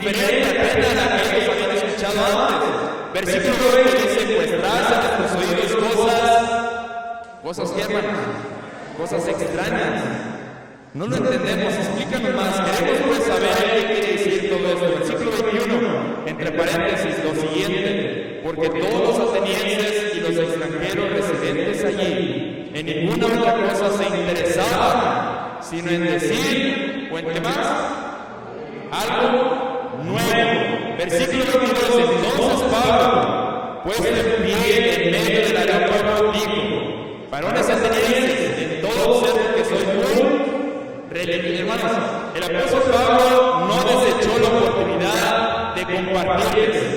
diferente apenas a la que ellos habían escuchado antes. Versículo 20 dice, pues traes a nuestros oídos cosas que, hermanos, cosas extrañas. No lo entendemos, explícanos más. Queremos pues saber qué quiere decir todo esto. Versículo 21, entre paréntesis, lo siguiente: porque todos los atenienses y los extranjeros residentes allí en ninguna otra cosa se interesaban, sino en decir, o en qué más, algo nuevo. Versículo 22, entonces Pablo, puesto en pie en medio del aerópago, dijo, varones atenienses, en todo observo que soy muy religioso. Hermanos, el apóstol Pablo no desechó la oportunidad de compartirles.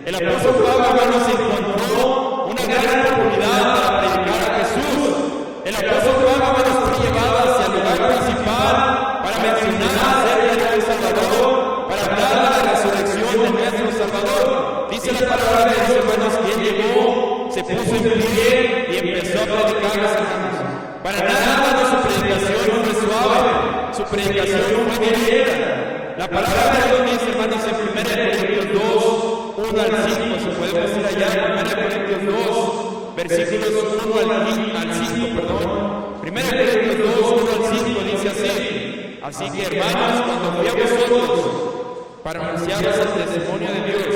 El apóstol Pablo, hermanos, encontró una gran oportunidad para predicar a Jesús. El apóstol Pablo, hermanos, fue llevado hacia el lugar principal para mencionar acerca de nuestro Salvador, para hablar de la resurrección de nuestro Salvador. Dice la palabra de Dios, hermanos, que él llegó, se puso en pie y empezó a predicar, hermanos. Para nada, su predicación no fue suave, su predicación no fue directa. La palabra de Dios dice, hermanos, en 1 Corintios 2, 1 al 5, si podemos ir allá, 1 Corintios 2, versículos 1 al 5, perdón. 1 Corintios 2, 1 al 5 dice así: así que, hermanos, cuando fui a vosotros para anunciaros el testimonio de Dios,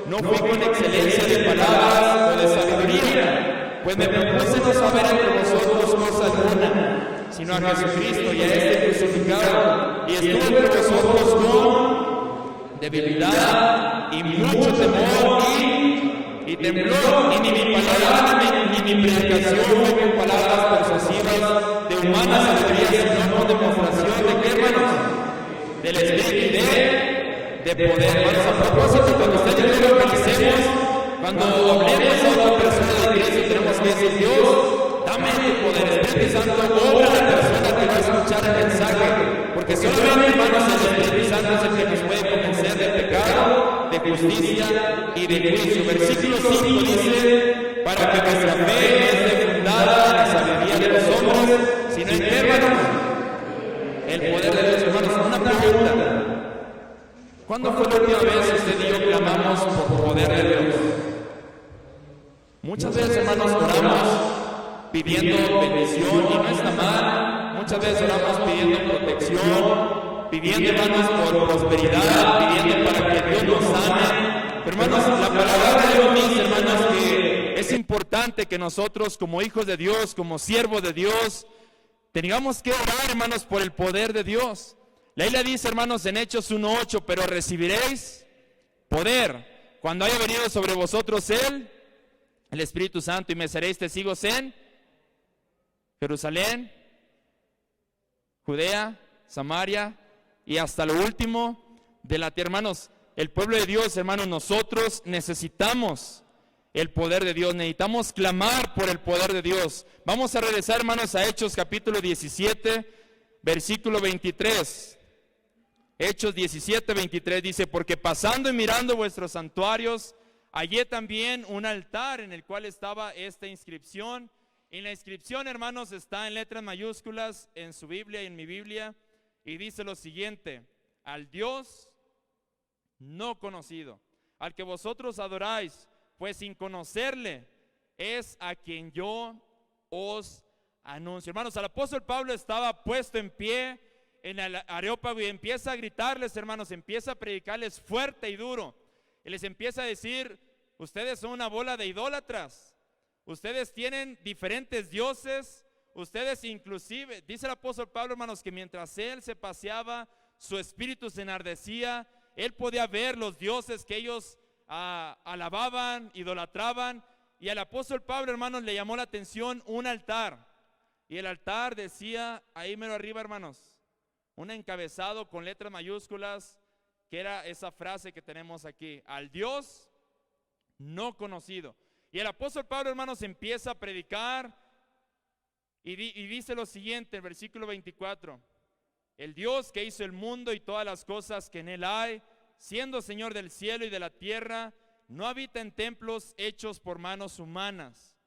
no fui con excelencia de palabras o de sabiduría, pues me propuse no saber entre vosotros cosa alguna, sino a Jesucristo y a este crucificado, y estuve entre vosotros con debilidad y mucho temor y temblor, y ni mi palabra ni mi predicación fue con palabras persuasivas de humana sabiduría, sino con demostración de qué, hermanos, del Espíritu y de poder. Hermanos, a propósito, cuando ustedes lo organicemos, cuando hablemos a otra persona de Cristo, tenemos que decir, Dios, dame tu poder. Espíritu Santo, obra a la persona que va a escuchar el mensaje, porque solamente, hermanos, el Espíritu Santo es el que nos puede convencer del pecado, de justicia y de juicio. Versículo 5 dice, para que nuestra fe no esté fundada en la sabiduría de los hombres, sino en qué, hermanos, el poder de Dios. Hermanos, una pregunta: ¿cuándo fue la última vez usted y yo clamamos por poder de Dios? Muchas veces, hermanos, oramos pidiendo bendición, y no está mal. Muchas veces oramos pidiendo protección, pidiendo, hermanos, por prosperidad, pidiendo para que Dios nos sane. Pero, hermanos, la palabra de Dios dice, hermanos, que es importante que nosotros, como hijos de Dios, como siervos de Dios, tengamos que orar, hermanos, por el poder de Dios. La Biblia dice, hermanos, en Hechos 1:8, pero recibiréis poder cuando haya venido sobre vosotros el Espíritu Santo, y me seréis testigos en Jerusalén, Judea, Samaria y hasta lo último de la tierra. Hermanos, el pueblo de Dios, hermanos, nosotros necesitamos el poder de Dios, necesitamos clamar por el poder de Dios. Vamos a regresar, hermanos, a Hechos capítulo 17, versículo 23. Hechos 17, 23 dice, porque pasando y mirando vuestros santuarios, hallé también un altar en el cual estaba esta inscripción. Y la inscripción, hermanos, está en letras mayúsculas en su Biblia y en mi Biblia, y dice lo siguiente: al Dios no conocido, al que vosotros adoráis, pues sin conocerle, es a quien yo os anuncio. Hermanos, el apóstol Pablo estaba puesto en pie en el Areópago y empieza a gritarles, hermanos, empieza a predicarles fuerte y duro, y les empieza a decir: ustedes son una bola de idólatras, ustedes tienen diferentes dioses, ustedes inclusive, dice el apóstol Pablo, hermanos, que mientras él se paseaba, su espíritu se enardecía, él podía ver los dioses que ellos alababan, idolatraban, y al apóstol Pablo, hermanos, le llamó la atención un altar, y el altar decía, ahí mero arriba, hermanos, un encabezado con letras mayúsculas, que era esa frase que tenemos aquí: al Dios no conocido. Y el apóstol Pablo, hermanos, empieza a predicar y dice lo siguiente, el versículo 24: el Dios que hizo el mundo y todas las cosas que en él hay, siendo Señor del cielo y de la tierra, no habita en templos hechos por manos humanas.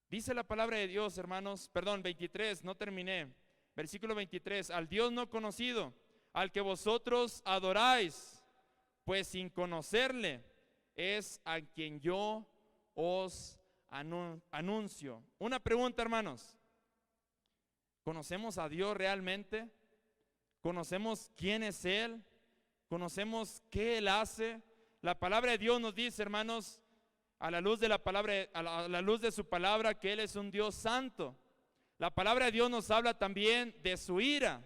Dice la palabra de Dios, hermanos, perdón, 23, no terminé. Versículo 23, al Dios no conocido, al que vosotros adoráis, pues sin conocerle es a quien yo os anuncio. Una pregunta, hermanos. ¿Conocemos a Dios realmente? ¿Conocemos quién es Él? ¿Conocemos qué Él hace? La palabra de Dios nos dice, hermanos, a la luz de la palabra, a la luz de su palabra, que Él es un Dios santo. La palabra de Dios nos habla también de su ira.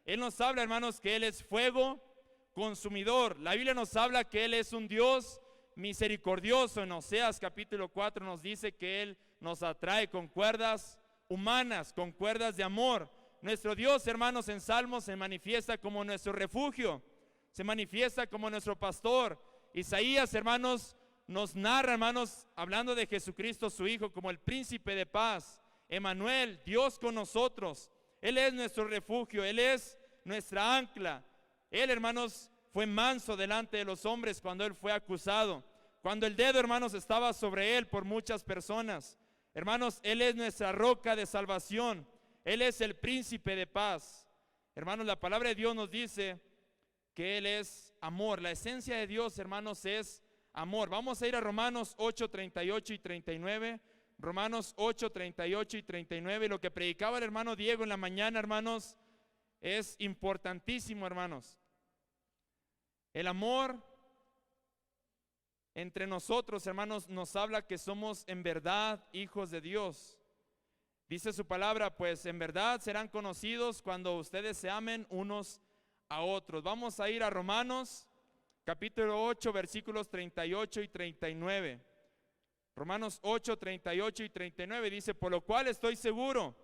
Él nos habla, hermanos, que Él es fuego consumidor. La Biblia nos habla que Él es un Dios misericordioso. En Oseas capítulo 4 nos dice que Él nos atrae con cuerdas humanas, con cuerdas de amor. Nuestro Dios, hermanos, en Salmos se manifiesta como nuestro refugio, se manifiesta como nuestro pastor. Isaías, hermanos, nos narra, hermanos, hablando de Jesucristo, su Hijo, como el príncipe de paz. Emmanuel, Dios con nosotros. Él es nuestro refugio, Él es nuestra ancla. Él, hermanos, fue manso delante de los hombres cuando Él fue acusado. Cuando el dedo, hermanos, estaba sobre Él por muchas personas. Hermanos, Él es nuestra roca de salvación. Él es el príncipe de paz. Hermanos, la palabra de Dios nos dice que Él es amor. La esencia de Dios, hermanos, es amor. Vamos a ir a Romanos 8, 38 y 39. Romanos 8, 38 y 39. Lo que predicaba el hermano Diego en la mañana, hermanos, es importantísimo, hermanos. El amor entre nosotros, hermanos, nos habla que somos en verdad hijos de Dios. Dice su palabra, pues en verdad serán conocidos cuando ustedes se amen unos a otros. Vamos a ir a Romanos capítulo 8, versículos 38 y 39. Romanos 8, 38 y 39 dice: por lo cual estoy seguro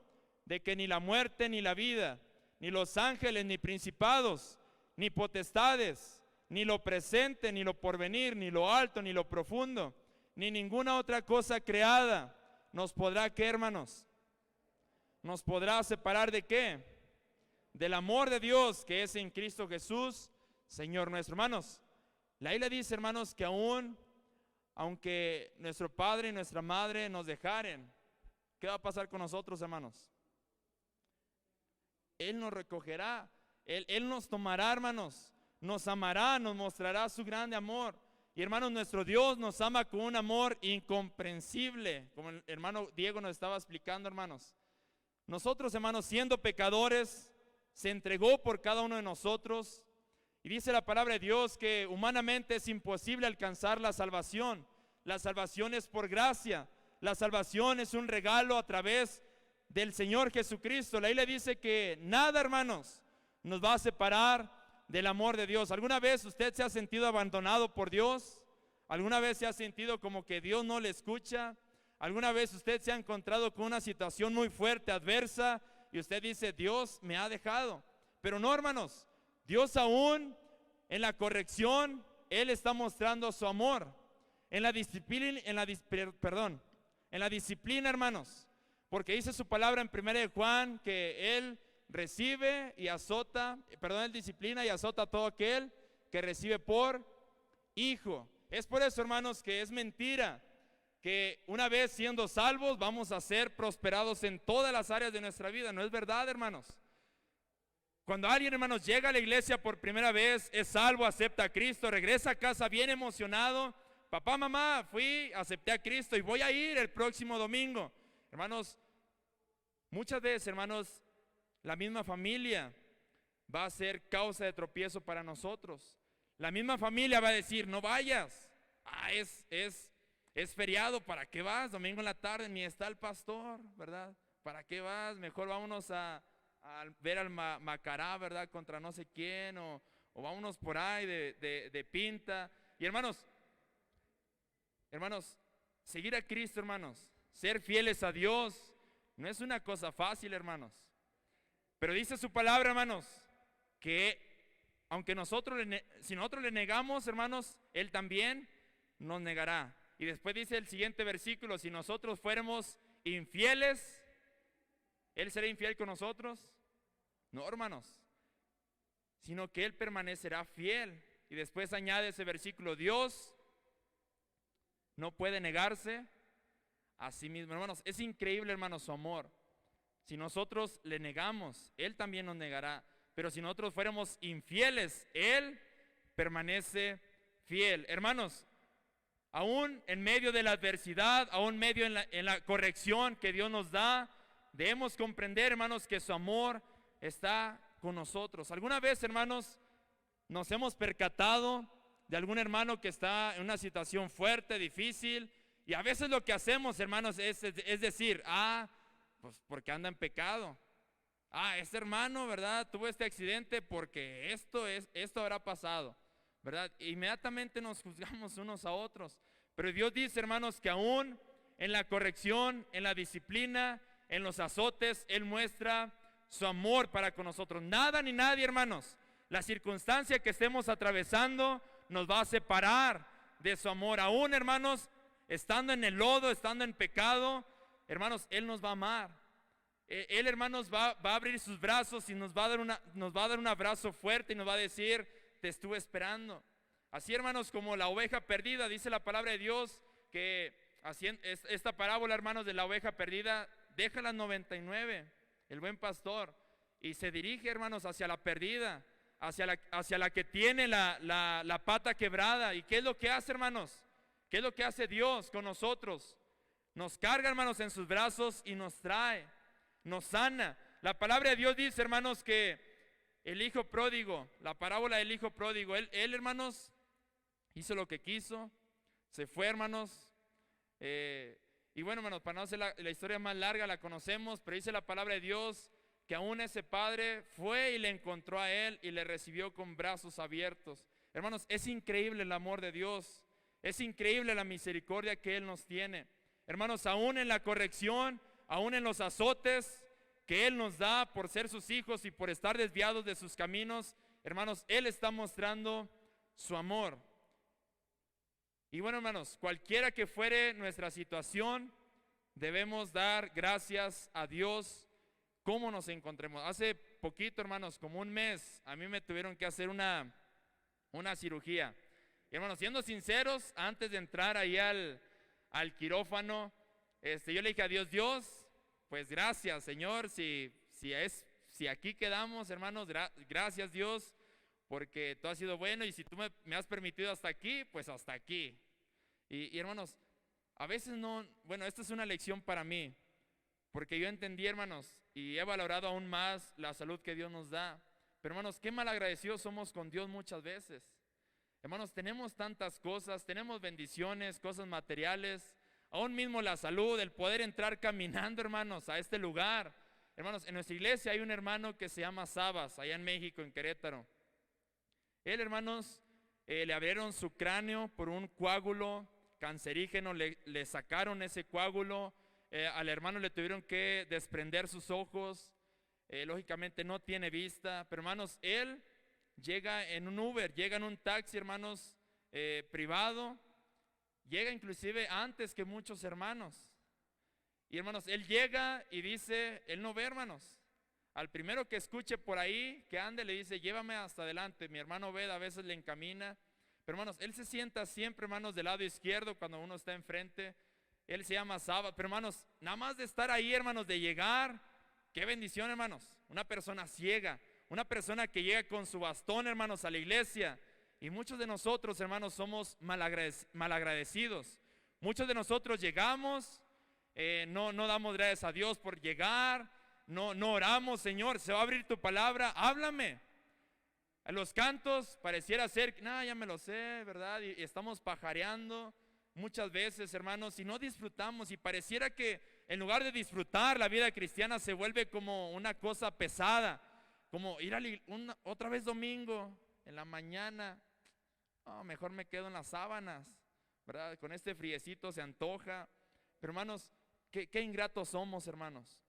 de que ni la muerte, ni la vida, ni los ángeles, ni principados, ni potestades, ni lo presente, ni lo porvenir, ni lo alto, ni lo profundo, ni ninguna otra cosa creada nos podrá, ¿qué, hermanos? Nos podrá separar ¿de qué? Del amor de Dios que es en Cristo Jesús, Señor nuestro. Hermanos, la Biblia dice, hermanos, que aunque nuestro padre y nuestra madre nos dejaren, ¿qué va a pasar con nosotros, hermanos? Él nos recogerá, Él nos tomará, hermanos, nos amará, nos mostrará su grande amor. Y hermanos, nuestro Dios nos ama con un amor incomprensible, como el hermano Diego nos estaba explicando, hermanos. Nosotros, hermanos, siendo pecadores, se entregó por cada uno de nosotros. Y dice la palabra de Dios que humanamente es imposible alcanzar la salvación. La salvación es por gracia. La salvación es un regalo a través del Señor Jesucristo. La Biblia dice que nada, hermanos, nos va a separar del amor de Dios. ¿Alguna vez usted se ha sentido abandonado por Dios? ¿Alguna vez se ha sentido como que Dios no le escucha? ¿Alguna vez usted se ha encontrado con una situación muy fuerte, adversa, y usted dice, Dios me ha dejado? Pero no, hermanos, Dios aún en la corrección, Él está mostrando su amor. En la disciplina, hermanos, porque dice su palabra en 1 de Juan que Él recibe y azota, Él disciplina y azota a todo aquel que recibe por hijo. Es por eso, hermanos, que es mentira que una vez siendo salvos vamos a ser prosperados en todas las áreas de nuestra vida. No es verdad, hermanos. Cuando alguien, hermanos, llega a la iglesia por primera vez, es salvo, acepta a Cristo, regresa a casa bien emocionado. Papá, mamá, fui, acepté a Cristo y voy a ir el próximo domingo. Hermanos, muchas veces, hermanos, la misma familia va a ser causa de tropiezo para nosotros. La misma familia va a decir, no vayas. Es feriado, ¿para qué vas? Domingo en la tarde, ni está el pastor, ¿verdad? ¿Para qué vas? Mejor vámonos a ver al Macará, ¿verdad? Contra no sé quién, o vámonos por ahí de pinta. Y hermanos, seguir a Cristo, hermanos, ser fieles a Dios, no es una cosa fácil, hermanos. Pero dice su palabra, hermanos, que aunque si nosotros le negamos, hermanos, Él también nos negará. Y después dice el siguiente versículo, si nosotros fuéramos infieles, ¿Él será infiel con nosotros? No, hermanos, sino que Él permanecerá fiel. Y después añade ese versículo, Dios no puede negarse a sí mismo. Hermanos, es increíble, hermanos, su amor. Si nosotros le negamos, Él también nos negará. Pero si nosotros fuéramos infieles, Él permanece fiel. Hermanos, aún en medio de la adversidad, aún medio en la corrección que Dios nos da, debemos comprender, hermanos, que su amor está con nosotros. ¿Alguna vez, hermanos, nos hemos percatado de algún hermano que está en una situación fuerte, difícil? Y a veces lo que hacemos, hermanos, es decir, pues porque anda en pecado. Este hermano, ¿verdad? Tuvo este accidente porque esto habrá pasado, ¿verdad? Inmediatamente nos juzgamos unos a otros. Pero Dios dice, hermanos, que aún en la corrección, en la disciplina, en los azotes, Él muestra su amor para con nosotros. Nada ni nadie, hermanos, la circunstancia que estemos atravesando nos va a separar de su amor. Aún, hermanos, estando en el lodo, estando en pecado, hermanos, Él nos va a amar. Él, hermanos, va a abrir sus brazos y nos va a dar un abrazo fuerte y nos va a decir, te estuve esperando. Así, hermanos, como la oveja perdida, dice la palabra de Dios, que así esta parábola, hermanos, de la oveja perdida, deja las 99, el buen pastor, y se dirige, hermanos, hacia la perdida, hacia la que tiene la pata quebrada. ¿Y qué es lo que hace, hermanos? ¿Qué es lo que hace Dios con nosotros? Nos carga, hermanos, en sus brazos y nos trae, nos sana. La palabra de Dios dice, hermanos, que el hijo pródigo, la parábola del hijo pródigo, él, hermanos, hizo lo que quiso, se fue, hermanos, y bueno, hermanos, para no hacer la historia más larga, la conocemos, pero dice la palabra de Dios que aún ese padre fue y le encontró a él y le recibió con brazos abiertos. Hermanos, es increíble el amor de Dios, es increíble la misericordia que Él nos tiene. Hermanos, aún en la corrección, aún en los azotes que Él nos da por ser sus hijos y por estar desviados de sus caminos, hermanos, Él está mostrando su amor. Y bueno, hermanos, cualquiera que fuere nuestra situación, debemos dar gracias a Dios como nos encontremos. Hace poquito, hermanos, como un mes, a mí me tuvieron que hacer una cirugía. Y hermanos, siendo sinceros, antes de entrar ahí al quirófano, yo le dije a Dios, pues gracias, Señor, si aquí quedamos, hermanos, gracias, Dios, porque tú has sido bueno y si tú me has permitido hasta aquí, pues hasta aquí. Y hermanos, a veces bueno, esta es una lección para mí, porque yo entendí, hermanos, y he valorado aún más la salud que Dios nos da. Pero hermanos, qué malagradecidos somos con Dios muchas veces. Hermanos, tenemos tantas cosas, tenemos bendiciones, cosas materiales, aún mismo la salud, el poder entrar caminando, hermanos, a este lugar. Hermanos, en nuestra iglesia hay un hermano que se llama Sabas, allá en México, en Querétaro. Él, hermanos, le abrieron su cráneo por un coágulo cancerígeno, le sacaron ese coágulo, al hermano le tuvieron que desprender sus ojos, lógicamente no tiene vista, pero hermanos, él llega en un Uber, llega en un taxi, hermanos, privado, llega inclusive antes que muchos hermanos. Y hermanos, él llega y dice, él no ve, hermanos. Al primero que escuche por ahí, que ande, le dice, llévame hasta adelante. Mi hermano Obed a veces le encamina. Pero hermanos, él se sienta siempre, hermanos, del lado izquierdo cuando uno está enfrente. Él se llama Saba. Pero hermanos, nada más de estar ahí, hermanos, de llegar, qué bendición, hermanos. Una persona ciega, una persona que llega con su bastón, hermanos, a la iglesia. Y muchos de nosotros, hermanos, somos malagradecidos. Muchos de nosotros llegamos, no damos gracias a Dios por llegar, no oramos, Señor, se va a abrir tu palabra, háblame. A los cantos pareciera ser, ya me lo sé, ¿verdad? Y estamos pajareando muchas veces, hermanos, y no disfrutamos. Y pareciera que en lugar de disfrutar, la vida cristiana se vuelve como una cosa pesada, como ir otra vez domingo, en la mañana. Mejor me quedo en las sábanas, ¿verdad? Con este friecito se antoja. Pero hermanos, qué ingratos somos, hermanos.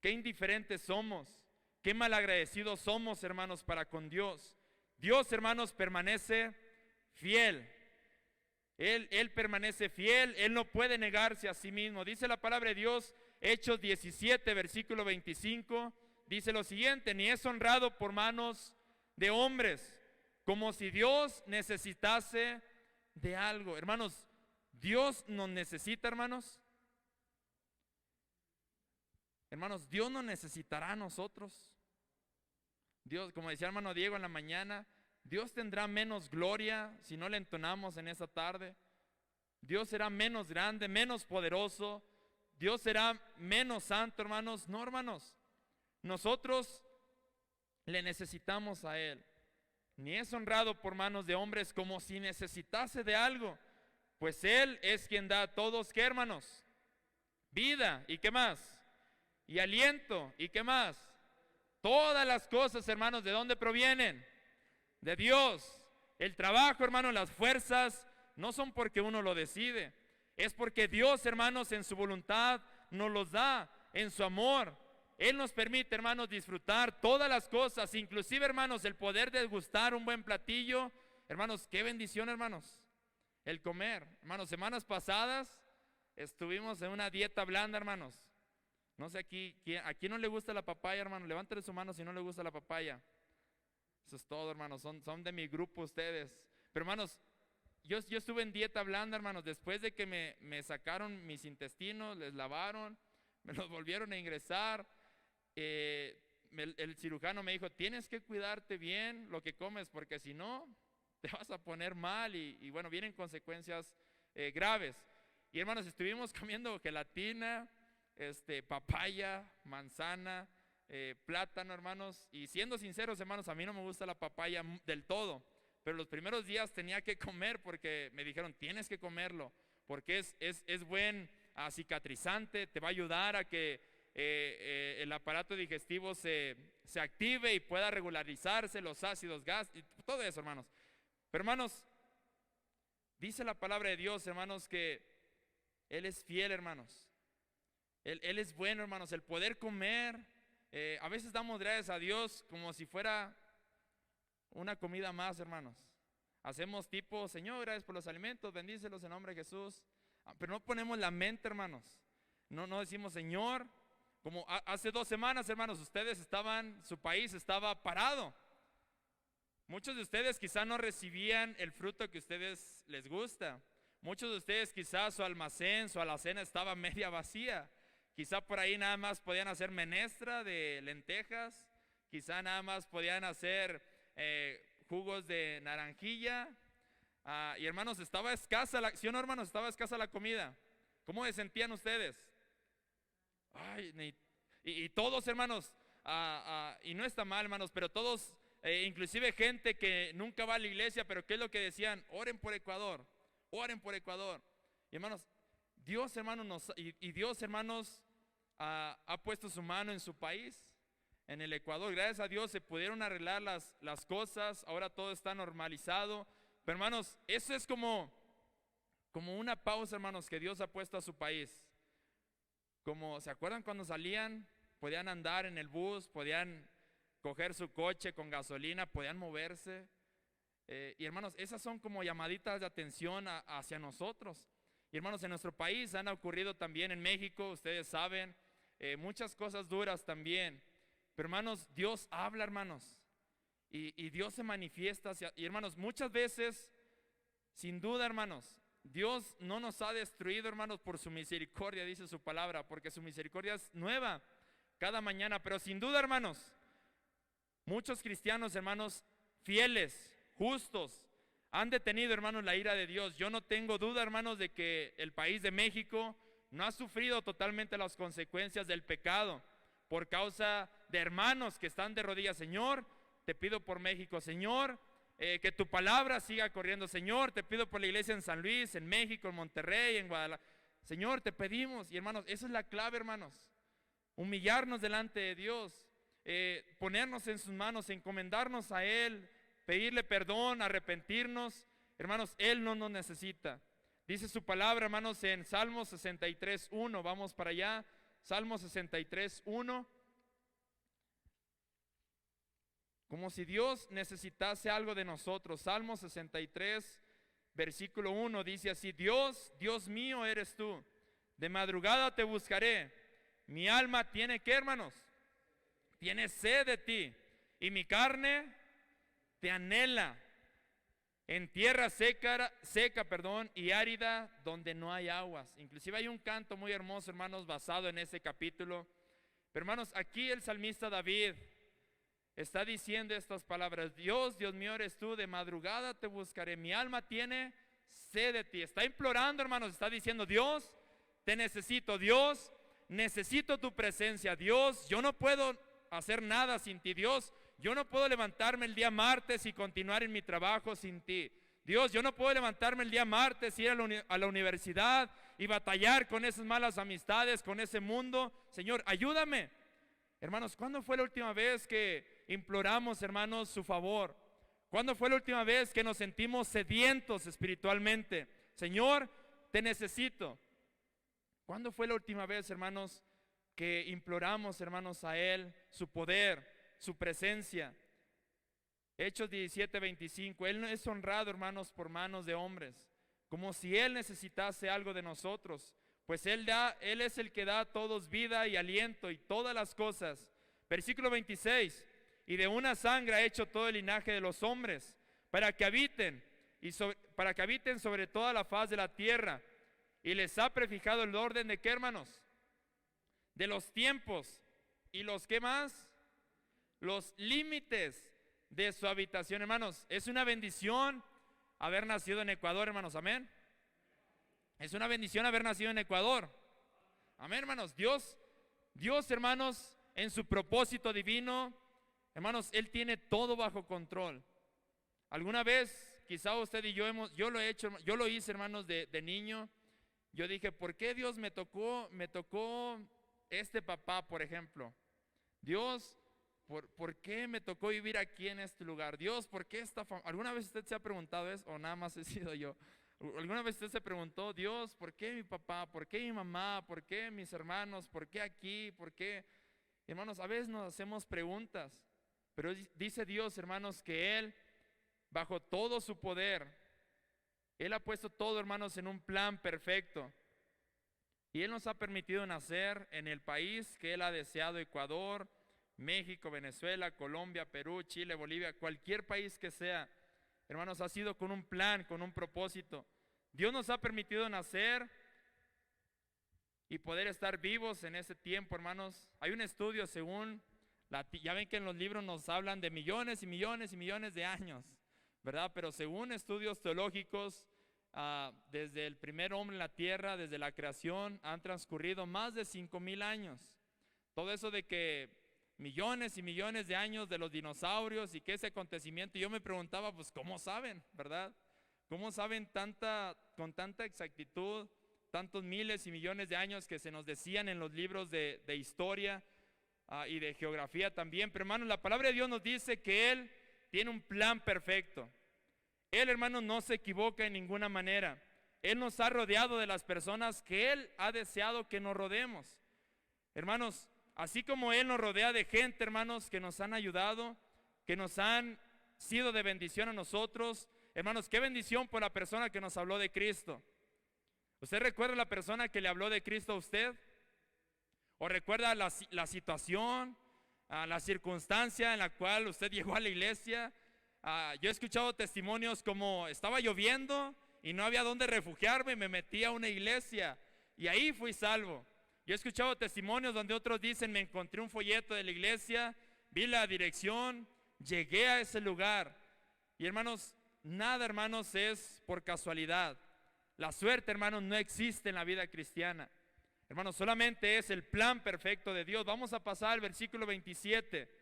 Qué indiferentes somos. Qué malagradecidos somos, hermanos, para con Dios. Dios, hermanos, permanece fiel. Él permanece fiel. Él no puede negarse a sí mismo. Dice la palabra de Dios, Hechos 17, versículo 25. Dice lo siguiente: ni es honrado por manos de hombres, como si Dios necesitase de algo. Hermanos, Dios nos necesita, hermanos. Hermanos, Dios nos necesitará a nosotros. Dios, como decía hermano Diego en la mañana, Dios tendrá menos gloria si no le entonamos en esta tarde. Dios será menos grande, menos poderoso. Dios será menos santo, hermanos. No, hermanos. Nosotros le necesitamos a Él. Ni es honrado por manos de hombres como si necesitase de algo. Pues Él es quien da a todos, ¿qué, hermanos? Vida, ¿y qué más? Y aliento, ¿y qué más? Todas las cosas, hermanos, ¿de dónde provienen? De Dios. El trabajo, hermanos, las fuerzas, no son porque uno lo decide. Es porque Dios, hermanos, en su voluntad nos los da, en su amor. Él nos permite, hermanos, disfrutar todas las cosas, inclusive, hermanos, el poder degustar un buen platillo. Hermanos, qué bendición, hermanos, el comer. Hermanos, semanas pasadas estuvimos en una dieta blanda, hermanos. No sé ¿a quién no le gusta la papaya, hermano? Levántale su mano si no le gusta la papaya. Eso es todo, hermanos, son de mi grupo ustedes. Pero, hermanos, yo estuve en dieta blanda, hermanos, después de que me sacaron mis intestinos, les lavaron, me los volvieron a ingresar. El cirujano me dijo, tienes que cuidarte bien lo que comes, porque si no, te vas a poner mal y bueno, vienen consecuencias graves. Y, hermanos, estuvimos comiendo gelatina, papaya, manzana, plátano, hermanos, y siendo sinceros, hermanos, a mí no me gusta la papaya del todo, pero los primeros días tenía que comer porque me dijeron, tienes que comerlo, porque es buen cicatrizante, te va a ayudar a que el aparato digestivo se active y pueda regularizarse los ácidos gástricos, y todo eso, hermanos. Pero, hermanos, dice la palabra de Dios, hermanos, que Él es fiel, hermanos. Él es bueno, hermanos. El poder comer, a veces damos gracias a Dios como si fuera una comida más, hermanos. Hacemos tipo, Señor, gracias por los alimentos, bendícelos en nombre de Jesús. Pero no ponemos la mente, hermanos. No decimos, Señor, como hace 2 semanas, hermanos, su país estaba parado. Muchos de ustedes quizá no recibían el fruto que a ustedes les gusta. Muchos de ustedes quizá su almacén, su alacena estaba media vacía. Quizá por ahí nada más podían hacer menestra de lentejas. Quizá nada más podían hacer jugos de naranjilla. Y, hermanos, estaba escasa ¿sí o no, hermanos? Estaba escasa la comida. ¿Cómo se sentían ustedes? Ay, y todos, hermanos, y no está mal, hermanos, pero todos, inclusive gente que nunca va a la iglesia, pero ¿qué es lo que decían? Oren por Ecuador, oren por Ecuador. Y, hermanos, Dios, hermanos, Dios, hermanos, ha puesto su mano en su país, en el Ecuador. Gracias a Dios se pudieron arreglar las cosas, ahora todo está normalizado. Pero, hermanos, eso es como una pausa, hermanos, que Dios ha puesto a su país. ¿Se acuerdan cuando salían? Podían andar en el bus, podían coger su coche con gasolina, podían moverse. Y, hermanos, esas son como llamaditas de atención hacia nosotros. Y, hermanos, en nuestro país han ocurrido también, en México, ustedes saben, muchas cosas duras también. Pero, hermanos, Dios habla, hermanos, y Dios se manifiesta y, hermanos, muchas veces, sin duda, hermanos, Dios no nos ha destruido, hermanos, por su misericordia, dice su palabra, porque su misericordia es nueva cada mañana. Pero sin duda, hermanos, muchos cristianos, hermanos, fieles, justos, han detenido, hermanos, la ira de Dios. Yo no tengo duda, hermanos, de que el país de México no ha sufrido totalmente las consecuencias del pecado por causa de hermanos que están de rodillas. Señor, te pido por México, Señor, que tu palabra siga corriendo. Señor, te pido por la iglesia en San Luis, en México, en Monterrey, en Guadalajara. Señor, te pedimos. Y, hermanos, esa es la clave, hermanos. Humillarnos delante de Dios, ponernos en sus manos, encomendarnos a Él, pedirle perdón, arrepentirnos. Hermanos, Él no nos necesita. Dice su palabra, hermanos, en Salmo 63:1. Vamos para allá. Salmo 63:1. Como si Dios necesitase algo de nosotros. Salmo 63, versículo 1 dice así: Dios, Dios mío eres tú, de madrugada te buscaré. Mi alma tiene, ¿qué, hermanos? Tiene sed de ti, y mi carne te anhela en tierra seca, y árida, donde no hay aguas. Inclusive hay un canto muy hermoso, hermanos, basado en ese capítulo. Pero, hermanos, aquí el salmista David está diciendo estas palabras: Dios, Dios mío eres tú, de madrugada te buscaré, mi alma tiene sed de ti. Está implorando, hermanos, está diciendo: Dios, te necesito, Dios, necesito tu presencia, Dios, yo no puedo hacer nada sin ti, Dios, yo no puedo levantarme el día martes y continuar en mi trabajo sin ti. Dios, yo no puedo levantarme el día martes, ir a la universidad y batallar con esas malas amistades, con ese mundo. Señor, ayúdame. Hermanos, ¿cuándo fue la última vez que imploramos, hermanos, su favor? ¿Cuándo fue la última vez que nos sentimos sedientos espiritualmente? Señor, te necesito. ¿Cuándo fue la última vez, hermanos, que imploramos, hermanos, a Él, su poder, su presencia? Hechos 17:25, Él no es honrado, hermanos, por manos de hombres, como si Él necesitase algo de nosotros, pues Él es el que da a todos vida y aliento y todas las cosas. Versículo 26, y de una sangre ha hecho todo el linaje de los hombres, para que habiten sobre toda la faz de la tierra, y les ha prefijado el orden de ¿qué, hermanos? De los tiempos, y los ¿qué más? Los límites de su habitación, hermanos. Es una bendición haber nacido en Ecuador, hermanos, amén. Es una bendición haber nacido en Ecuador, amén, hermanos. Dios, hermanos, en su propósito divino, hermanos, Él tiene todo bajo control. Alguna vez, quizá usted y yo lo he hecho, yo lo hice, hermanos, de niño. Yo dije: ¿por qué Dios me tocó este papá, por ejemplo? Dios, ¿por qué me tocó vivir aquí en este lugar? Dios, ¿por qué esta familia? ¿Alguna vez usted se ha preguntado eso o nada más he sido yo? ¿Alguna vez usted se preguntó: Dios, ¿por qué mi papá? ¿Por qué mi mamá? ¿Por qué mis hermanos? ¿Por qué aquí? ¿Por qué? Hermanos, a veces nos hacemos preguntas, pero dice Dios, hermanos, que Él, bajo todo su poder, Él ha puesto todo, hermanos, en un plan perfecto. Y Él nos ha permitido nacer en el país que Él ha deseado: Ecuador, México, Venezuela, Colombia, Perú, Chile, Bolivia, cualquier país que sea. Hermanos, ha sido con un plan, con un propósito. Dios nos ha permitido nacer y poder estar vivos en ese tiempo, hermanos. Hay un estudio ya ven que en los libros nos hablan de millones y millones y millones de años, ¿verdad? Pero según estudios teológicos, desde el primer hombre en la tierra, desde la creación, han transcurrido más de 5,000 años. Todo eso de que millones y millones de años de los dinosaurios y que ese acontecimiento, yo me preguntaba, pues ¿cómo saben, verdad? ¿Cómo saben con tanta exactitud, tantos miles y millones de años que se nos decían en los libros de historia y de geografía también? Pero hermanos, la palabra de Dios nos dice que Él tiene un plan perfecto. Él, hermanos, no se equivoca en ninguna manera. Él nos ha rodeado de las personas que Él ha deseado que nos rodeemos. Hermanos, así como Él nos rodea de gente, hermanos, que nos han ayudado, que nos han sido de bendición a nosotros. Hermanos, qué bendición por la persona que nos habló de Cristo. ¿Usted recuerda la persona que le habló de Cristo a usted? ¿O recuerda la situación, la circunstancia en la cual usted llegó a la iglesia? Yo he escuchado testimonios como: estaba lloviendo y no había dónde refugiarme, me metí a una iglesia y ahí fui salvo. Yo he escuchado testimonios donde otros dicen: me encontré un folleto de la iglesia, vi la dirección, llegué a ese lugar. Y hermanos, nada, hermanos, es por casualidad. La suerte, hermanos, no existe en la vida cristiana. Hermanos, solamente es el plan perfecto de Dios. Vamos a pasar al versículo 27.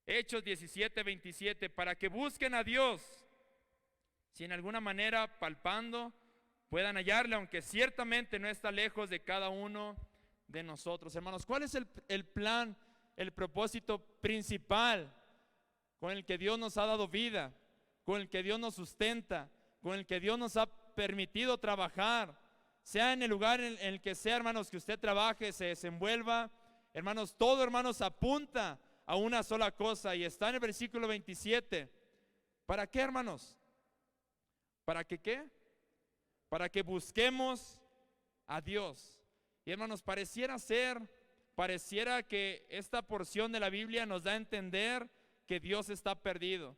Hechos 17:27, para que busquen a Dios, si en alguna manera palpando puedan hallarle, aunque ciertamente no está lejos de cada uno de nosotros. Hermanos, ¿cuál es el plan, el propósito principal con el que Dios nos ha dado vida, con el que Dios nos sustenta, con el que Dios nos ha permitido trabajar? Sea en el lugar en el que sea, hermanos, que usted trabaje, se desenvuelva, hermanos, todo, hermanos, apunta a una sola cosa, y está en el versículo 27. ¿Para qué, hermanos? ¿Para que qué? Para que busquemos a Dios. Y hermanos, pareciera que esta porción de la Biblia nos da a entender que Dios está perdido.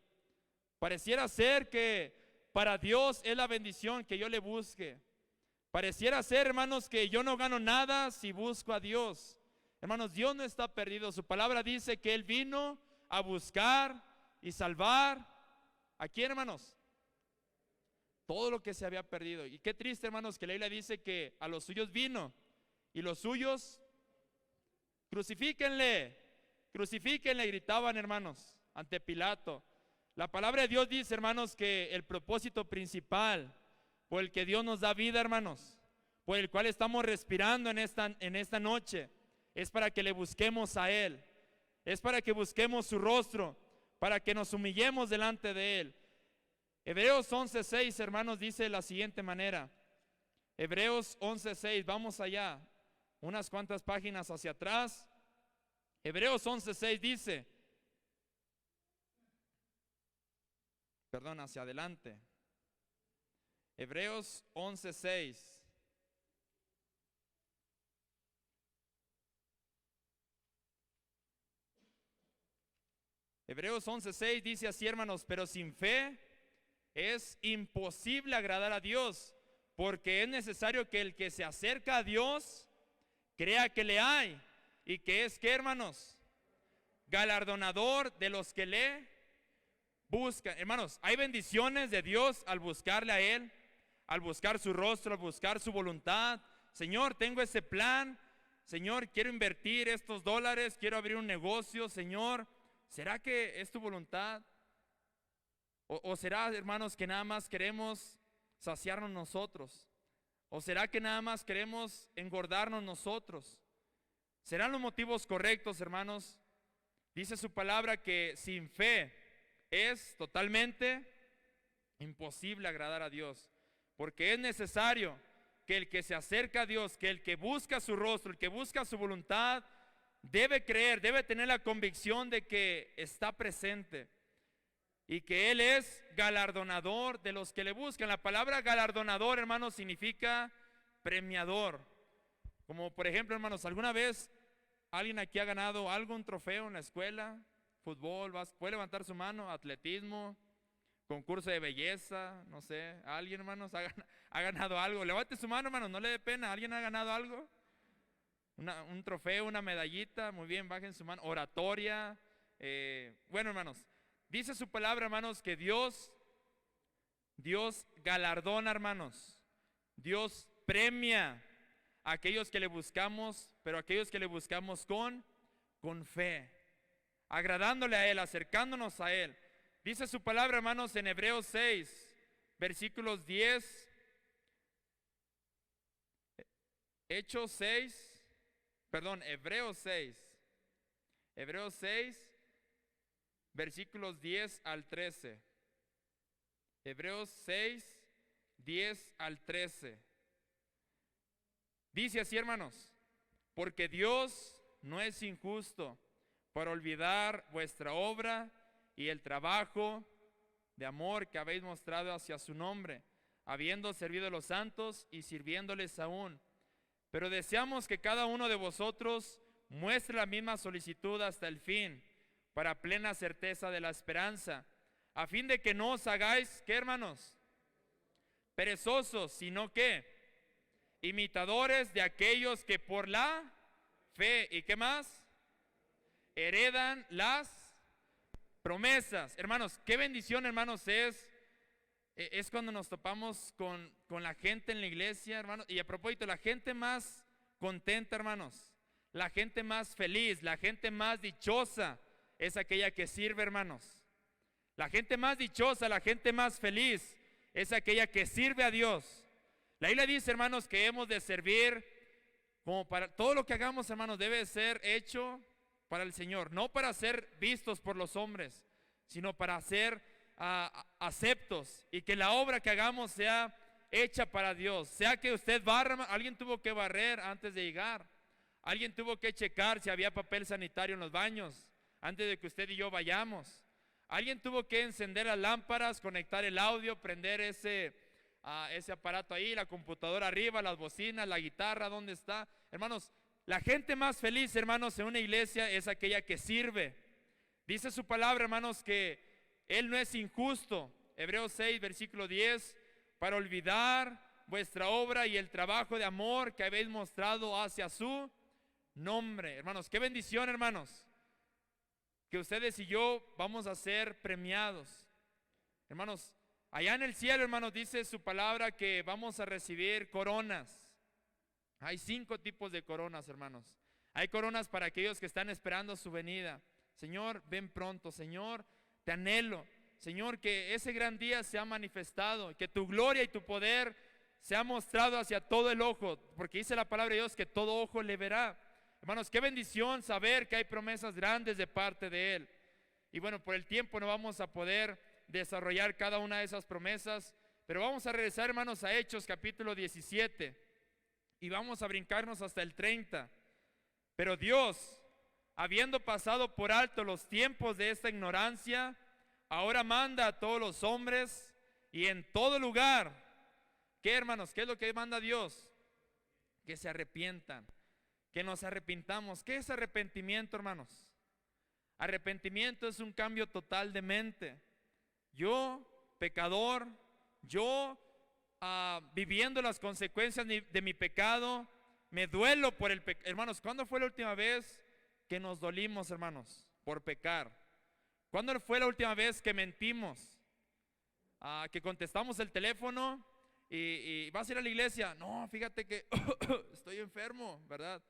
Pareciera ser que para Dios es la bendición que yo le busque. Pareciera ser, hermanos, que yo no gano nada si busco a Dios. Hermanos, Dios no está perdido. Su palabra dice que Él vino a buscar y salvar. ¿A quién, hermanos? Todo lo que se había perdido. Y qué triste, hermanos, que la Biblia dice que a los suyos vino y los suyos, crucifíquenle, crucifíquenle, gritaban, hermanos, ante Pilato. La palabra de Dios dice, hermanos, que el propósito principal por el que Dios nos da vida, hermanos, por el cual estamos respirando en esta noche, es para que le busquemos a Él, es para que busquemos su rostro, para que nos humillemos delante de Él. Hebreos 11:6, hermanos, dice de la siguiente manera. Hebreos 11:6, vamos allá, unas cuantas páginas hacia atrás. Hebreos 11:6 dice, perdón, hacia adelante. Hebreos 11:6. Hebreos 11:6 dice así, hermanos, pero sin fe es imposible agradar a Dios, porque es necesario que el que se acerca a Dios crea que le hay y que es, ¿qué, hermanos? Galardonador de los que le buscan. Hermanos, hay bendiciones de Dios al buscarle a Él, al buscar su rostro, al buscar su voluntad. Señor, tengo ese plan. Señor, quiero invertir estos dólares, quiero abrir un negocio. Señor, ¿será que es tu voluntad? ¿O será, hermanos, que nada más queremos saciarnos nosotros? ¿O será que nada más queremos engordarnos nosotros? ¿Serán los motivos correctos, hermanos? Dice su palabra que sin fe es totalmente imposible agradar a Dios, porque es necesario que el que se acerca a Dios, que el que busca su rostro, el que busca su voluntad, debe creer, debe tener la convicción de que está presente y que Él es galardonador de los que le buscan. La palabra galardonador, hermanos, significa premiador. Como por ejemplo, hermanos, ¿alguna vez alguien aquí ha ganado algún trofeo en la escuela? Fútbol, puede levantar su mano, atletismo, concurso de belleza, no sé, ¿alguien, hermanos, ha ganado algo? Levante su mano, hermanos, no le dé pena. ¿Alguien ha ganado algo? Un trofeo, una medallita, muy bien, bajen su mano. Oratoria, bueno, hermanos, dice su palabra, hermanos, que Dios galardona, hermanos, Dios premia a aquellos que le buscamos, pero aquellos que le buscamos con fe, agradándole a Él, acercándonos a Él. Dice su palabra, hermanos, en Hebreos 6, versículos 10, Hebreos 6, versículos 10 al 13. Hebreos 6, 10 al 13. Dice así, hermanos, porque Dios no es injusto para olvidar vuestra obra y el trabajo de amor que habéis mostrado hacia su nombre, habiendo servido a los santos y sirviéndoles aún. Pero deseamos que cada uno de vosotros muestre la misma solicitud hasta el fin, para plena certeza de la esperanza, a fin de que no os hagáis, ¿qué, hermanos? Perezosos, sino que imitadores de aquellos que por la fe, ¿y qué más? Heredan las promesas. Hermanos, qué bendición, hermanos, es cuando nos topamos con la gente en la iglesia, hermanos. Y a propósito, la gente más contenta, hermanos, la gente más feliz, la gente más dichosa es aquella que sirve, hermanos. La gente más dichosa, la gente más feliz es aquella que sirve a Dios. La Biblia dice, hermanos, que hemos de servir como para todo lo que hagamos, hermanos, debe ser hecho para el Señor, no para ser vistos por los hombres, sino para ser aceptos, y que la obra que hagamos sea hecha para Dios. Sea que usted barra, alguien tuvo que barrer antes de llegar, alguien tuvo que checar si había papel sanitario en los baños antes de que usted y yo vayamos, alguien tuvo que encender las lámparas, conectar el audio, prender ese aparato ahí, la computadora arriba, las bocinas, la guitarra, ¿dónde está? Hermanos, la gente más feliz, hermanos, en una iglesia es aquella que sirve. Dice su palabra, hermanos, que Él no es injusto. Hebreos 6, versículo 10, para olvidar vuestra obra y el trabajo de amor que habéis mostrado hacia su nombre. Hermanos, qué bendición, hermanos. que ustedes y yo vamos a ser premiados. Hermanos, allá en el cielo, hermanos, dice su palabra que vamos a recibir coronas. Hay 5 tipos de coronas, hermanos. Hay coronas para aquellos que están esperando su venida. Señor, ven pronto. Señor, te anhelo. Señor, que ese gran día se ha manifestado, que tu gloria y tu poder se ha mostrado hacia todo el ojo, porque dice la palabra de Dios que todo ojo le verá. Hermanos, qué bendición saber que hay promesas grandes de parte de Él. Y bueno, por el tiempo no vamos a poder desarrollar cada una de esas promesas, pero vamos a regresar, hermanos, a Hechos capítulo 17 y vamos a brincarnos hasta el 30. Pero Dios, habiendo pasado por alto los tiempos de esta ignorancia, ahora manda a todos los hombres y en todo lugar. ¿Qué, hermanos? ¿Qué es lo que manda Dios? Que se arrepientan, que nos arrepintamos. ¿Qué es arrepentimiento, hermanos? Arrepentimiento es un cambio total de mente. Yo, pecador, yo viviendo las consecuencias de mi pecado, me duelo por el pecado. Hermanos, ¿cuándo fue la última vez que nos dolimos, hermanos, por pecar? ¿Cuándo fue la última vez que mentimos? Que contestamos el teléfono y vas a ir a la iglesia. No, fíjate que estoy enfermo, ¿verdad?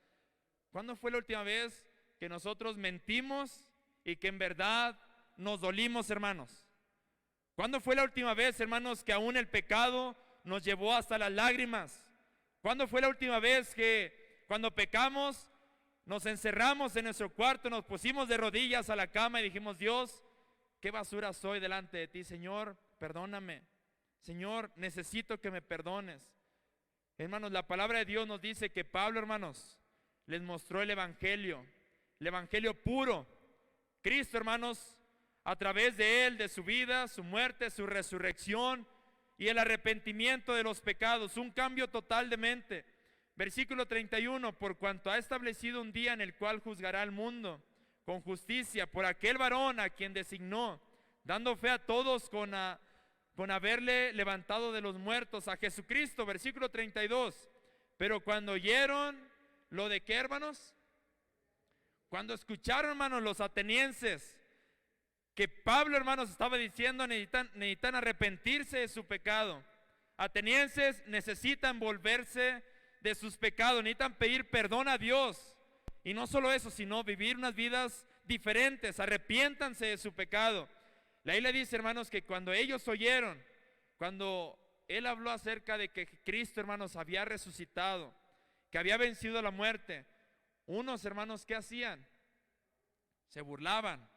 ¿Cuándo fue la última vez que nosotros mentimos y que en verdad nos dolimos, hermanos? ¿Cuándo fue la última vez, hermanos, que aún el pecado nos llevó hasta las lágrimas? ¿Cuándo fue la última vez que cuando pecamos nos encerramos en nuestro cuarto, nos pusimos de rodillas a la cama y dijimos: Dios, qué basura soy delante de ti, Señor, perdóname. Señor, necesito que me perdones. Hermanos, la palabra de Dios nos dice que Pablo, hermanos, les mostró el evangelio puro. Cristo, hermanos, a través de Él, de su vida, su muerte, su resurrección y el arrepentimiento de los pecados, un cambio total de mente. Versículo 31, por cuanto ha establecido un día en el cual juzgará al mundo con justicia por aquel varón a quien designó, dando fe a todos con haberle levantado de los muertos, a Jesucristo. Versículo 32, pero cuando oyeron lo de qué, hermanos, cuando escucharon, hermanos, los atenienses, que Pablo, hermanos, estaba diciendo necesitan arrepentirse de su pecado. Atenienses necesitan volverse de sus pecados, necesitan pedir perdón a Dios. Y no solo eso, sino vivir unas vidas diferentes. Arrepiéntanse de su pecado. La Biblia dice, hermanos, que cuando ellos oyeron, cuando Él habló acerca de que Cristo, hermanos, había resucitado, que había vencido la muerte, unos, hermanos, ¿qué hacían? Se burlaban.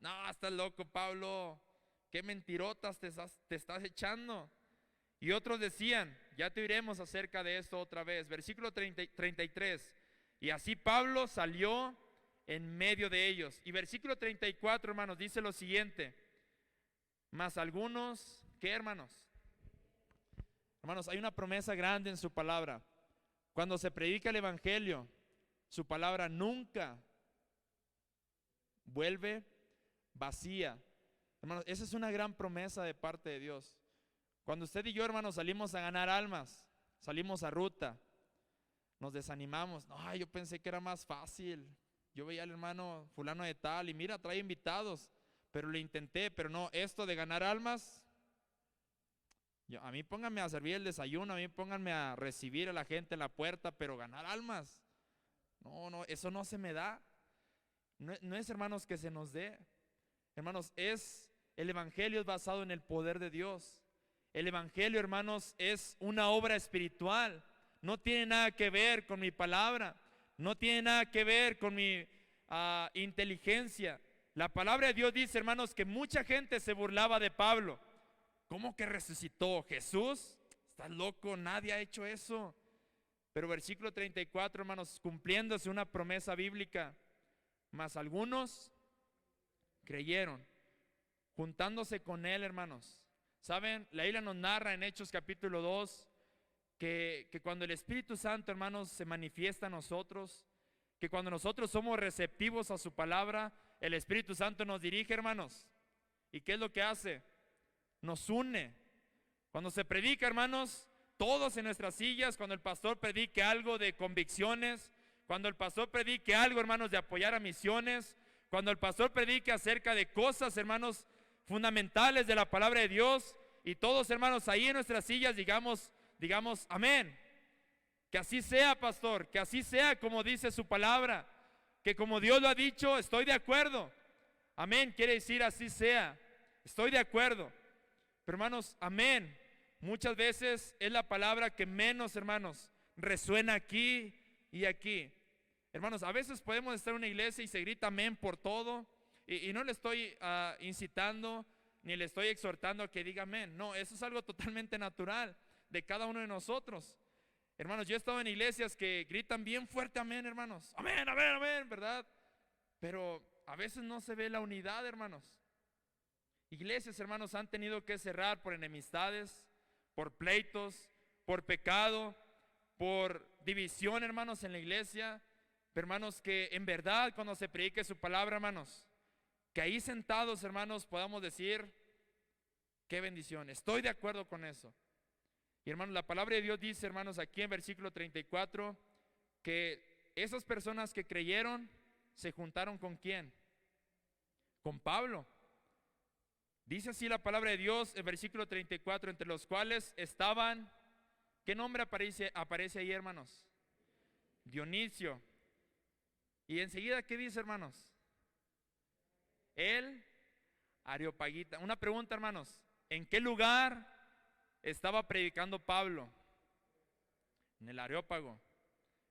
No, estás loco, Pablo, qué mentirotas te estás echando. Y otros decían, ya te diremos acerca de esto otra vez. Versículo 33, y así Pablo salió en medio de ellos. Y versículo 34, hermanos, dice lo siguiente: mas algunos, ¿qué, hermanos? Hermanos, hay una promesa grande en su palabra. Cuando se predica el evangelio, su palabra nunca vuelve vacía. Hermanos, esa es una gran promesa de parte de Dios. Cuando usted y yo, hermanos, salimos a ganar almas, salimos a ruta, nos desanimamos. No, yo pensé que era más fácil. Yo veía al hermano fulano de tal y mira, trae invitados, pero lo intenté, pero no, esto de ganar almas, a mí pónganme a servir el desayuno, a mí pónganme a recibir a la gente en la puerta, pero ganar almas, no, eso no se me da. No es, hermanos, que se nos dé. Hermanos, el evangelio es basado en el poder de Dios. El evangelio, hermanos, es una obra espiritual. No tiene nada que ver con mi palabra, no tiene nada que ver con mi inteligencia. La palabra de Dios dice, hermanos, que mucha gente se burlaba de Pablo. ¿Cómo que resucitó Jesús? Estás loco, nadie ha hecho eso. Pero versículo 34, hermanos, cumpliéndose una promesa bíblica, mas algunos creyeron, juntándose con él, hermanos. ¿Saben? La Biblia nos narra en Hechos capítulo 2 que cuando el Espíritu Santo, hermanos, se manifiesta a nosotros, que cuando nosotros somos receptivos a su palabra, el Espíritu Santo nos dirige, hermanos. ¿Y qué es lo que hace? Nos une. Cuando se predica, hermanos, todos en nuestras sillas, cuando el pastor predique algo de convicciones, cuando el pastor predique algo, hermanos, de apoyar a misiones, Cuando el pastor predique acerca de cosas, hermanos, fundamentales de la palabra de Dios, y todos, hermanos, ahí en nuestras sillas digamos amén. Que así sea, pastor, que así sea como dice su palabra, que como Dios lo ha dicho, estoy de acuerdo. Amén, quiere decir así sea, estoy de acuerdo. Pero hermanos, amén, muchas veces es la palabra que menos, hermanos, resuena aquí y aquí. Hermanos, a veces podemos estar en una iglesia y se grita amén por todo, y no le estoy incitando ni le estoy exhortando a que diga amén. No, eso es algo totalmente natural de cada uno de nosotros. Hermanos, yo he estado en iglesias que gritan bien fuerte amén, hermanos. Amén, amén, amén, ¿verdad? Pero a veces no se ve la unidad, hermanos. Iglesias, hermanos, han tenido que cerrar por enemistades, por pleitos, por pecado, por división, hermanos, en la iglesia. Pero, hermanos, que en verdad cuando se predique su palabra, hermanos, que ahí sentados, hermanos, podamos decir, qué bendición, estoy de acuerdo con eso. Y hermanos, la palabra de Dios dice, hermanos, aquí en versículo 34, que esas personas que creyeron se juntaron ¿con quién? Con Pablo. Dice así la palabra de Dios en versículo 34, entre los cuales estaban, ¿qué nombre aparece ahí, hermanos? Dionisio. Y enseguida, ¿qué dice, hermanos? El Areopagita. Una pregunta, hermanos, ¿en qué lugar estaba predicando Pablo? En el Areópago.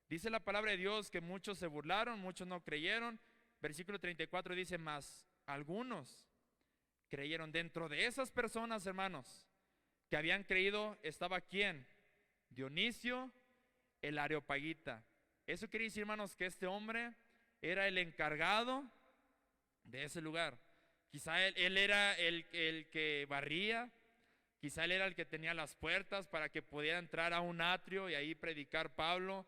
Dice la palabra de Dios que muchos se burlaron, muchos no creyeron. Versículo 34 dice, mas algunos creyeron. Dentro de esas personas, hermanos, que habían creído, estaba ¿quién? Dionisio, el Areopagita. Eso quiere decir, hermanos, que este hombre era el encargado de ese lugar. Quizá él era el que barría, quizá él era el que tenía las puertas para que pudiera entrar a un atrio y ahí predicar Pablo.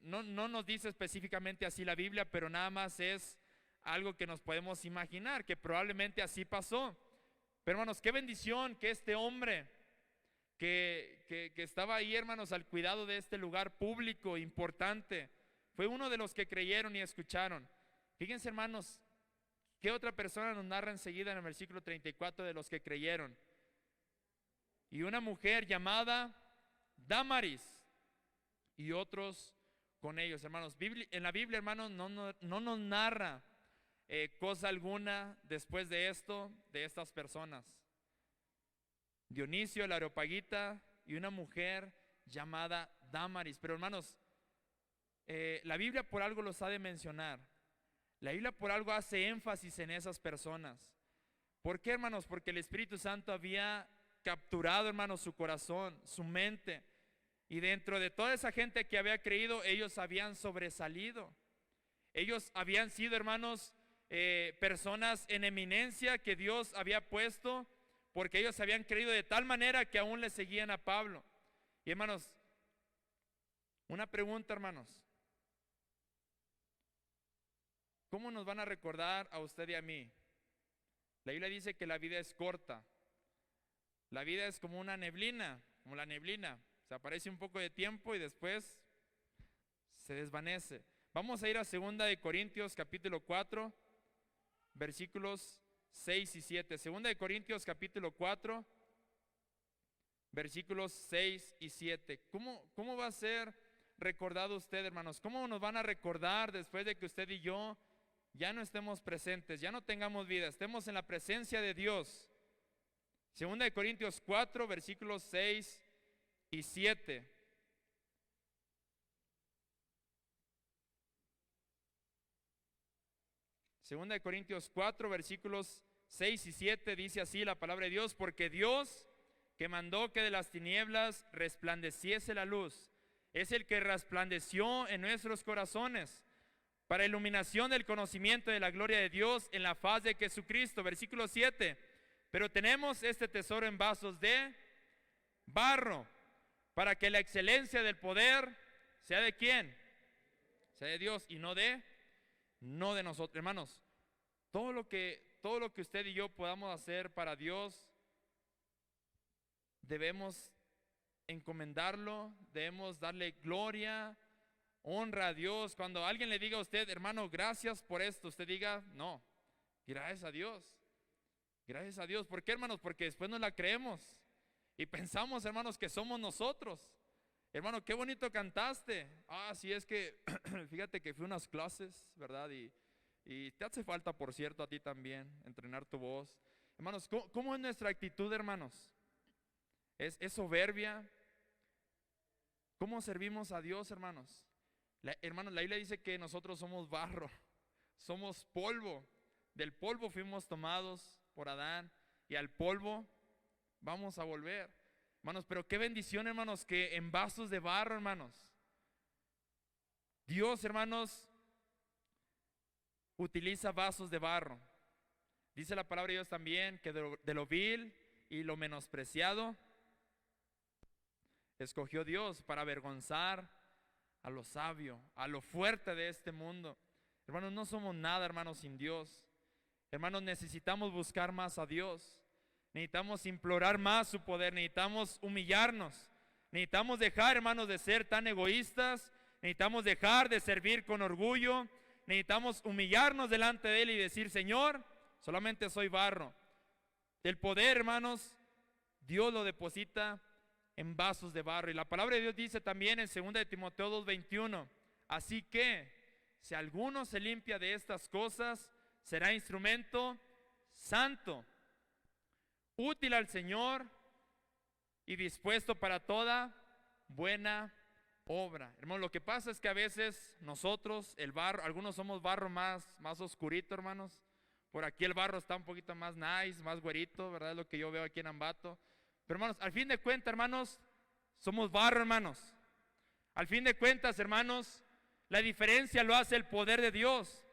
No nos dice específicamente así la Biblia, pero nada más es algo que nos podemos imaginar, que probablemente así pasó. Pero hermanos, qué bendición que este hombre que estaba ahí, hermanos, al cuidado de este lugar público importante, fue uno de los que creyeron y escucharon. Fíjense, hermanos, ¿qué otra persona nos narra enseguida en el versículo 34 de los que creyeron? Y una mujer llamada Damaris y otros con ellos, hermanos. En la Biblia, hermanos, no nos narra cosa alguna después de esto, de estas personas. Dionisio, el Areopagita y una mujer llamada Damaris. Pero hermanos, la Biblia por algo los ha de mencionar. La Biblia por algo hace énfasis en esas personas. ¿Por qué, hermanos? Porque el Espíritu Santo había capturado, hermanos, su corazón, su mente. Y dentro de toda esa gente que había creído, ellos habían sobresalido. Ellos habían sido, hermanos, personas en eminencia que Dios había puesto, porque ellos habían creído de tal manera que aún le seguían a Pablo. Y hermanos, una pregunta, hermanos. ¿Cómo nos van a recordar a usted y a mí? La Biblia dice que la vida es corta. La vida es como una neblina, como la neblina. Se aparece un poco de tiempo y después se desvanece. Vamos a ir a 2 de Corintios capítulo 4, versículos 6 y 7. 2 de Corintios capítulo 4, versículos 6 y 7. ¿Cómo va a ser recordado usted, hermanos? ¿Cómo nos van a recordar después de que usted y yo ya no estemos presentes, ya no tengamos vida, estemos en la presencia de Dios? 2 de Corintios 4, versículos 6 y 7. Segunda de Corintios 4, versículos 6 y 7 dice así la palabra de Dios: porque Dios, que mandó que de las tinieblas resplandeciese la luz, es el que resplandeció en nuestros corazones para iluminación del conocimiento de la gloria de Dios en la faz de Jesucristo. Versículo 7: pero tenemos este tesoro en vasos de barro, para que la excelencia del poder sea de ¿quién? Sea de Dios y no de nosotros. Hermanos, todo lo que usted y yo podamos hacer para Dios, debemos encomendarlo, debemos darle gloria, honra a Dios. Cuando alguien le diga a usted, hermano, gracias por esto, usted diga, no, gracias a Dios. Gracias a Dios. ¿Por qué, hermanos? Porque después no la creemos y pensamos, hermanos, que somos nosotros. Hermano, qué bonito cantaste. Sí, es que fíjate que fui a unas clases, ¿verdad? Y te hace falta, por cierto, a ti también entrenar tu voz. Hermanos, ¿cómo es nuestra actitud, hermanos? ¿Es soberbia? ¿Cómo servimos a Dios, hermanos? Hermanos, la Biblia dice que nosotros somos barro, somos polvo. Del polvo fuimos tomados por Adán y al polvo vamos a volver. Hermanos, pero qué bendición, hermanos, que en vasos de barro, hermanos, Dios, hermanos, utiliza vasos de barro. Dice la palabra de Dios también que de lo vil y lo menospreciado escogió Dios para avergonzar a lo sabio, a lo fuerte de este mundo. Hermanos, no somos nada, hermanos, sin Dios. Hermanos, necesitamos buscar más a Dios. Necesitamos implorar más su poder. Necesitamos humillarnos. Necesitamos dejar, hermanos, de ser tan egoístas. Necesitamos dejar de servir con orgullo. Necesitamos humillarnos delante de Él y decir, Señor, solamente soy barro. El poder, hermanos, Dios lo deposita en vasos de barro. Y la palabra de Dios dice también en 2 de Timoteo 2:21, así que si alguno se limpia de estas cosas, será instrumento santo, útil al Señor y dispuesto para toda buena obra. Hermanos, lo que pasa es que a veces nosotros, el barro, algunos somos barro más oscurito, hermanos. Por aquí el barro está un poquito más nice, más güerito, ¿verdad? Es lo que yo veo aquí en Ambato. Pero hermanos, al fin de cuentas, hermanos, somos barro, hermanos. Al fin de cuentas, hermanos, la diferencia lo hace el poder de Dios.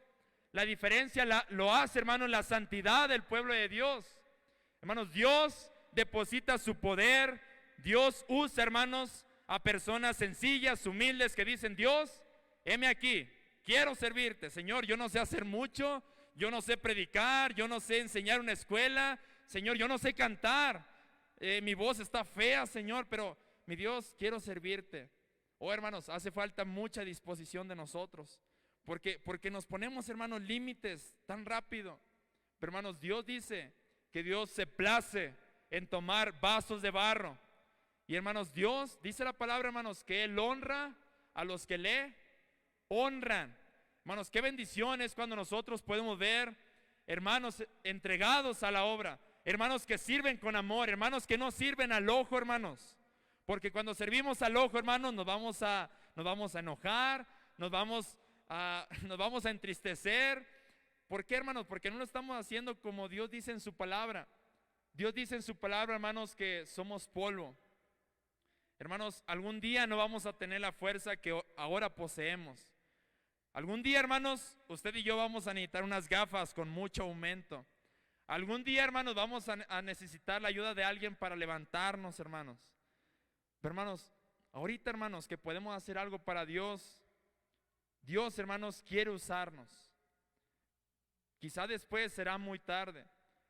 La diferencia lo hace, hermanos, la santidad del pueblo de Dios. Hermanos, Dios deposita su poder. Dios usa, hermanos, a personas sencillas, humildes, que dicen, Dios, heme aquí, quiero servirte. Señor, yo no sé hacer mucho, yo no sé predicar, yo no sé enseñar una escuela. Señor, yo no sé cantar. Mi voz está fea, Señor, pero mi Dios, quiero servirte. Hermanos, hace falta mucha disposición de nosotros, porque nos ponemos, hermanos, límites tan rápido. Pero hermanos, Dios dice que Dios se place en tomar vasos de barro. Y hermanos, Dios, dice la palabra, hermanos, que Él honra a los que le honran. Hermanos, qué bendición es cuando nosotros podemos ver hermanos entregados a la obra. Hermanos que sirven con amor, hermanos que no sirven al ojo, hermanos. Porque cuando servimos al ojo, hermanos, nos vamos a enojar, nos vamos a entristecer. ¿Por qué, hermanos? Porque no lo estamos haciendo como Dios dice en su palabra. Dios dice en su palabra, hermanos, que somos polvo. Hermanos, algún día no vamos a tener la fuerza que ahora poseemos. Algún día, hermanos, usted y yo vamos a necesitar unas gafas con mucho aumento. Algún día, hermanos, vamos a necesitar la ayuda de alguien para levantarnos, hermanos. Pero, hermanos, ahorita, hermanos, que podemos hacer algo para Dios, Dios, hermanos, quiere usarnos. Quizá después será muy tarde.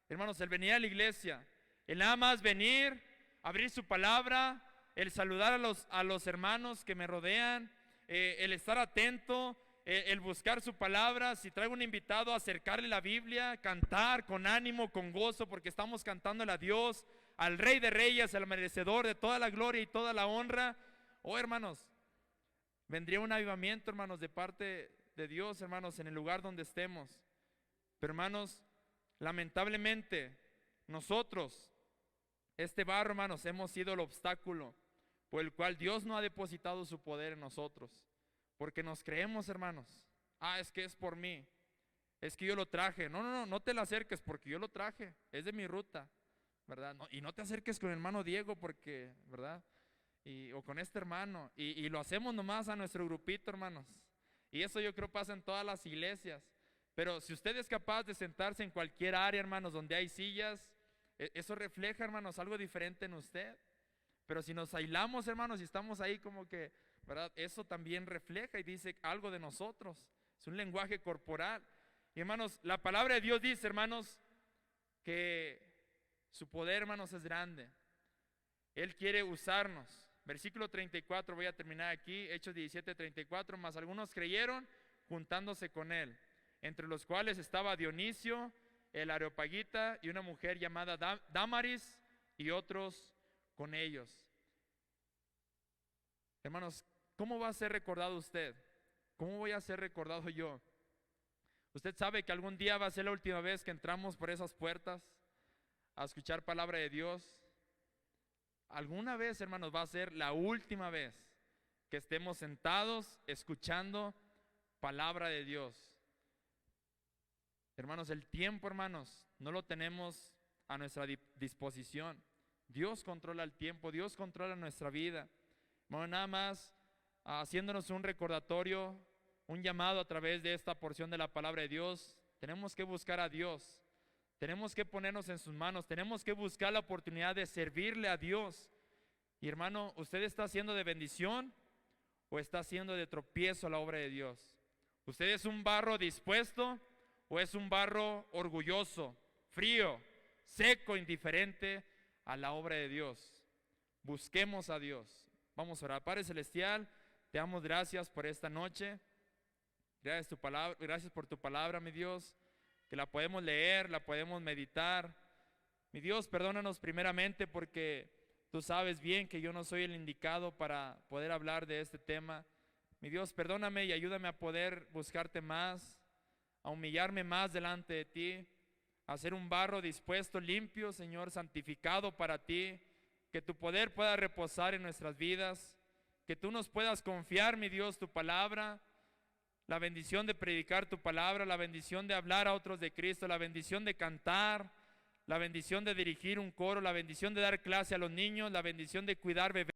Hermanos, el venir a la iglesia, el nada más venir, abrir su palabra, el saludar a los hermanos que me rodean, el estar atento, el buscar su palabra, si traigo un invitado, acercarle la Biblia, cantar con ánimo, con gozo, porque estamos cantándole a Dios, al Rey de Reyes, al merecedor de toda la gloria y toda la honra. Hermanos, vendría un avivamiento, hermanos, de parte de Dios, hermanos, en el lugar donde estemos. Pero, hermanos, lamentablemente, nosotros, este barro, hermanos, hemos sido el obstáculo por el cual Dios no ha depositado su poder en nosotros. Porque nos creemos, hermanos, es que es por mí, es que yo lo traje. No te le acerques porque yo lo traje, es de mi ruta, ¿verdad? Y no te acerques con el hermano Diego porque, ¿verdad? O con este hermano, y lo hacemos nomás a nuestro grupito, hermanos. Y eso yo creo pasa en todas las iglesias. Pero si usted es capaz de sentarse en cualquier área, hermanos, donde hay sillas, eso refleja, hermanos, algo diferente en usted. Pero si nos aislamos, hermanos, y estamos ahí como que, ¿verdad? Eso también refleja y dice algo de nosotros. Es un lenguaje corporal. Y, hermanos, la palabra de Dios dice, hermanos, que su poder, hermanos, es grande. Él quiere usarnos. Versículo 34, voy a terminar aquí, Hechos 17, 34, mas algunos creyeron juntándose con él, entre los cuales estaba Dionisio, el Areopagita, y una mujer llamada Dámaris, y otros con ellos. Hermanos, ¿cómo va a ser recordado usted? ¿Cómo voy a ser recordado yo? Usted sabe que algún día va a ser la última vez que entramos por esas puertas a escuchar palabra de Dios. Alguna vez, hermanos, va a ser la última vez que estemos sentados escuchando palabra de Dios. Hermanos, el tiempo, hermanos, no lo tenemos a nuestra disposición. Dios controla el tiempo, Dios controla nuestra vida. Bueno, nada más haciéndonos un recordatorio, un llamado a través de esta porción de la palabra de Dios. Tenemos que buscar a Dios, tenemos que ponernos en sus manos, tenemos que buscar la oportunidad de servirle a Dios. Y hermano, ¿usted está haciendo de bendición o está haciendo de tropiezo a la obra de Dios? ¿Usted es un barro dispuesto o es un barro orgulloso, frío, seco, indiferente a la obra de Dios? Busquemos a Dios. Vamos a orar. Padre Celestial, te damos gracias por esta noche. Gracias por tu palabra, mi Dios, que la podemos leer, la podemos meditar. Mi Dios, perdónanos primeramente porque tú sabes bien que yo no soy el indicado para poder hablar de este tema. Mi Dios, perdóname y ayúdame a poder buscarte más, a humillarme más delante de ti, a ser un barro dispuesto, limpio, Señor, santificado para ti, que tu poder pueda reposar en nuestras vidas, que tú nos puedas confiar, mi Dios, tu palabra, la bendición de predicar tu palabra, la bendición de hablar a otros de Cristo, la bendición de cantar, la bendición de dirigir un coro, la bendición de dar clase a los niños, la bendición de cuidar bebés.